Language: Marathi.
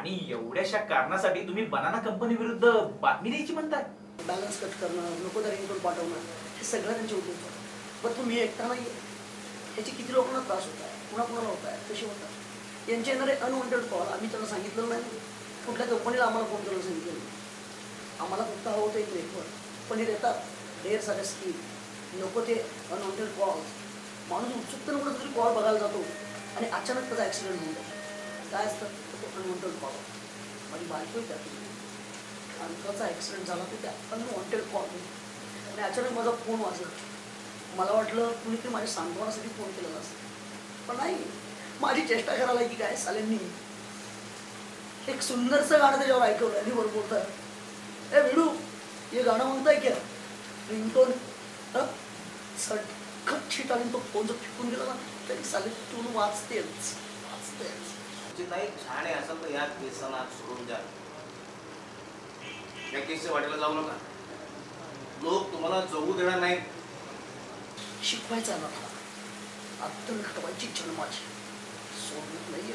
आणि एवढ्याशा कारणासाठी तुम्ही बनाना कंपनी विरुद्ध बातमी द्यायची म्हणताय? बॅलन्स कट करणं, नको त्या रिंगटोन पाठवणं, हे सगळं त्यांचे उद्योग. पण तुम्ही एकटा नाही, ह्याची किती लोकांना त्रास होत आहे, कुणाकुणाला होत आहे, कसे होतात. यांचे येणारे अनवॉन्टेड कॉल आम्ही त्यांना सांगितलं नाही, कुठल्या कंपनीला आम्हाला फोन करायला सांगितलं नाही. आम्हाला फक्त हवं होतं एक नेटवर्क, पण हे देतात ढेर साऱ्या स्कीम, नको ते अनवॉन्टेड कॉल. माणूस उत्सुकतेनं कुठं तरी कॉल बघायला जातो आणि अचानक त्याचा ॲक्सिडेंट होऊन जातो. काय असतं तो अनवॉन्टेड कॉल. माझी बायको आहे त्यातून आणि त्याचा ॲक्सिडेंट झाला तर त्या अनवॉन्टेड कॉल आणि अचानक माझा फोन वाजला. मला वाटलं कुणीतरी माझ्या सांत्वनासाठी फोन केलेला असतं, पण नाही, माझी चेष्टा करायला की काय साल्यांनी एक सुंदरसं गाणं त्याच्यावर ऐकवलं आणि बरोबर बोलताय, ए विडू हे गाणं म्हणताय क्या रिंगटोन सटखट छिट आणि तो फोन जर फेकून गेला ना तरी साले तू वाचतेच. नाही छान आहे असं तर या केसाला सोडून द्या. या केसच्या वाटेला जाऊ नका. लोक तुम्हाला जगू देणार नाहीत. शिकवायचा ना आता ठेवायची इच्छा माझी सोडणं नाही.